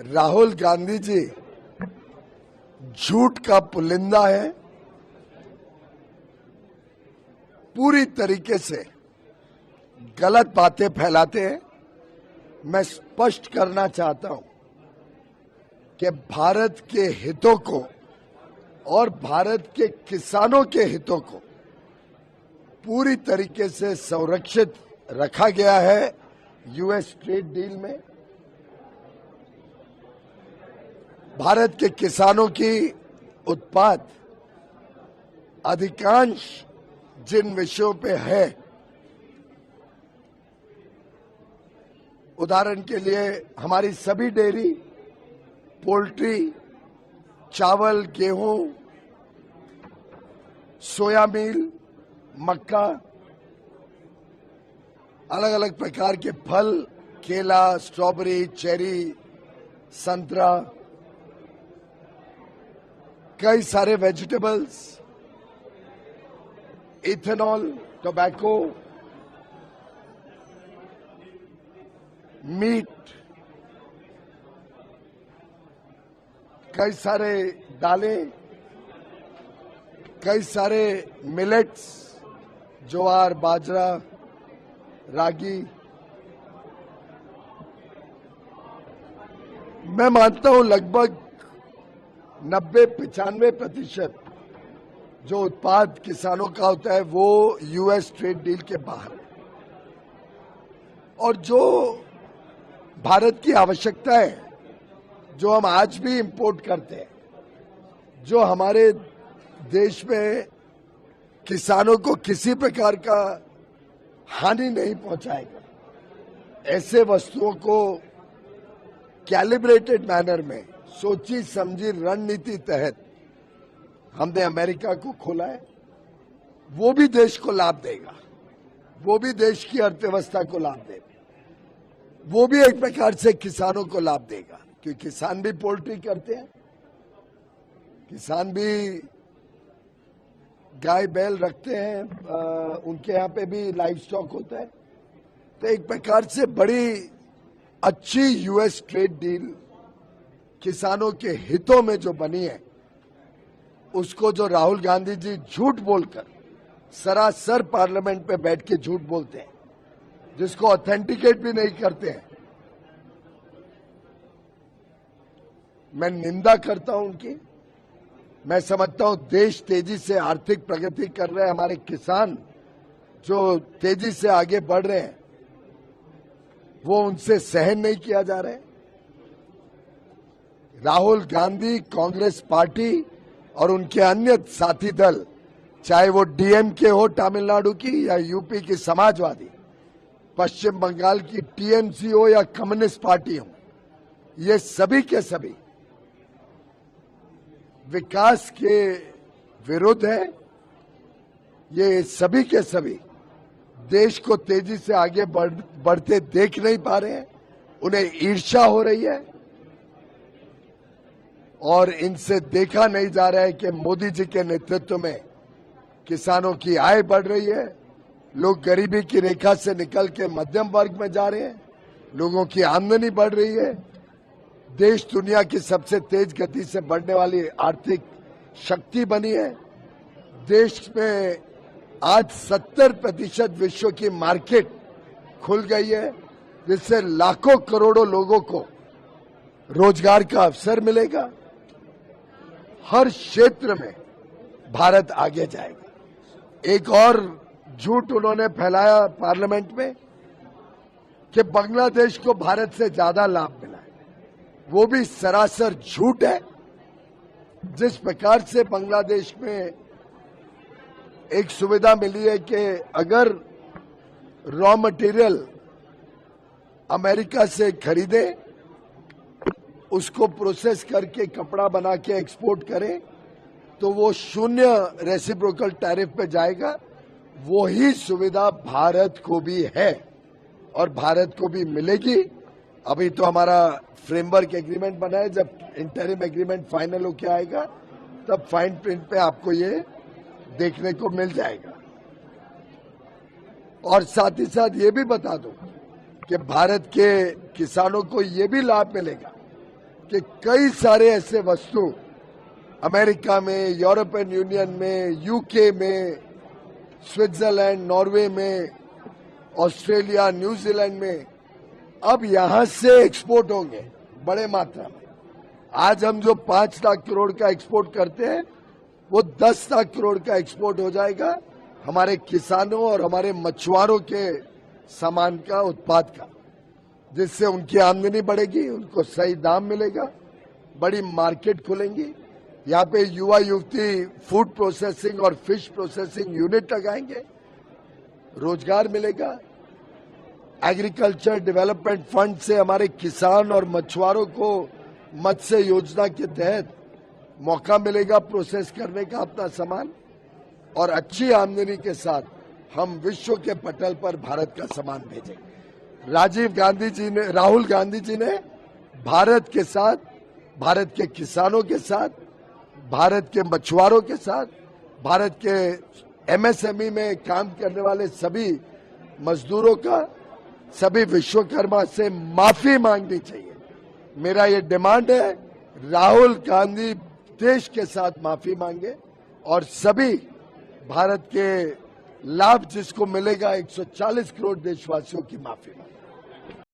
राहुल गांधी जी झूठ का पुलिंदा है। पूरी तरीके से गलत बातें फैलाते हैं। मैं स्पष्ट करना चाहता हूं कि भारत के हितों को और भारत के किसानों के हितों को पूरी तरीके से संरक्षित रखा गया है यूएस ट्रेड डील में। भारत के किसानों की उत्पाद अधिकांश जिन विषयों पे है, उदाहरण के लिए हमारी सभी डेयरी, पोल्ट्री, चावल, गेहूं, सोया मील, मक्का, अलग अलग प्रकार के फल, केला, स्ट्रॉबेरी, चेरी, संतरा, कई सारे वेजिटेबल्स, इथेनॉल, टोबैको, मीट, कई सारे दालें, कई सारे मिलेट्स, ज्वार, बाजरा, रागी। मैं मानता हूं लगभग 90-95% जो उत्पाद किसानों का होता है वो यूएस ट्रेड डील के बाहर है। और जो भारत की आवश्यकता है, जो हम आज भी इंपोर्ट करते हैं, जो हमारे देश में किसानों को किसी प्रकार का हानि नहीं पहुंचाएगा, ऐसे वस्तुओं को कैलिब्रेटेड मैनर में सोची समझी रणनीति तहत हमने अमेरिका को खोला है। वो भी देश को लाभ देगा, वो भी देश की अर्थव्यवस्था को लाभ देगा, वो भी एक प्रकार से किसानों को लाभ देगा, क्योंकि किसान भी पोल्ट्री करते हैं, किसान भी गाय बैल रखते हैं, उनके यहाँ पे भी लाइव स्टॉक होता है। तो एक प्रकार से बड़ी अच्छी यूएस ट्रेड डील किसानों के हितों में जो बनी है, उसको जो राहुल गांधी जी झूठ बोलकर सरासर पार्लियामेंट पे बैठ के झूठ बोलते हैं, जिसको ऑथेंटिकेट भी नहीं करते हैं, मैं निंदा करता हूं उनकी। मैं समझता हूं देश तेजी से आर्थिक प्रगति कर रहे हैं, हमारे किसान जो तेजी से आगे बढ़ रहे हैं, वो उनसे सहन नहीं किया जा रहा है। राहुल गांधी, कांग्रेस पार्टी और उनके अन्य साथी दल, चाहे वो डीएमके हो तमिलनाडु की या यूपी की समाजवादी, पश्चिम बंगाल की टीएमसी हो या कम्युनिस्ट पार्टी हो, ये सभी के सभी विकास के विरुद्ध है। ये सभी के सभी देश को तेजी से आगे बढ़ते देख नहीं पा रहे हैं, उन्हें ईर्ष्या हो रही है और इनसे देखा नहीं जा रहा है कि मोदी जी के नेतृत्व में किसानों की आय बढ़ रही है, लोग गरीबी की रेखा से निकल के मध्यम वर्ग में जा रहे हैं, लोगों की आमदनी बढ़ रही है, देश दुनिया की सबसे तेज गति से बढ़ने वाली आर्थिक शक्ति बनी है। देश में आज 70% विश्व की मार्केट खुल गई है, जिससे लाखों करोड़ों लोगों को रोजगार का अवसर मिलेगा। हर क्षेत्र में भारत आगे जाएगा। एक और झूठ उन्होंने फैलाया पार्लियामेंट में कि बांग्लादेश को भारत से ज्यादा लाभ मिला है। वो भी सरासर झूठ है। जिस प्रकार से बांग्लादेश में एक सुविधा मिली है कि अगर रॉ मटेरियल अमेरिका से खरीदे, उसको प्रोसेस करके कपड़ा बना के एक्सपोर्ट करें, तो वो 0 रेसिप्रोकल टैरिफ पे जाएगा। वो ही सुविधा भारत को भी है और भारत को भी मिलेगी। अभी तो हमारा फ्रेमवर्क एग्रीमेंट बना है, जब इंटरिम एग्रीमेंट फाइनल होके आएगा तब फाइन प्रिंट पे आपको ये देखने को मिल जाएगा। और साथ ही साथ ये भी बता दूं कि भारत के किसानों को ये भी लाभ मिलेगा कि कई सारे ऐसे वस्तु अमेरिका में, यूरोपियन यूनियन में, यूके में, स्विट्जरलैंड, नॉर्वे में, ऑस्ट्रेलिया, न्यूजीलैंड में अब यहां से एक्सपोर्ट होंगे बड़े मात्रा में। आज हम जो 5 लाख करोड़ का एक्सपोर्ट करते हैं वो 10 लाख करोड़ का एक्सपोर्ट हो जाएगा हमारे किसानों और हमारे मछुआरों के सामान का, उत्पाद का, जिससे उनकी आमदनी बढ़ेगी, उनको सही दाम मिलेगा, बड़ी मार्केट खुलेंगी। यहाँ पे युवा युवती फूड प्रोसेसिंग और फिश प्रोसेसिंग यूनिट लगाएंगे, रोजगार मिलेगा। एग्रीकल्चर डेवलपमेंट फंड से हमारे किसान और मछुआरों को मत्स्य योजना के तहत मौका मिलेगा प्रोसेस करने का अपना सामान, और अच्छी आमदनी के साथ हम विश्व के पटल पर भारत का सामान भेजेंगे। राहुल गांधी जी ने भारत के साथ, भारत के किसानों के साथ, भारत के मछुआरों के साथ, भारत के एमएसएमई में काम करने वाले सभी मजदूरों का, सभी विश्वकर्मा से माफी मांगनी चाहिए। मेरा ये डिमांड है, राहुल गांधी देश के साथ माफी मांगे और सभी भारत के लाभ जिसको मिलेगा 140 करोड़ देशवासियों की माफी मांगे।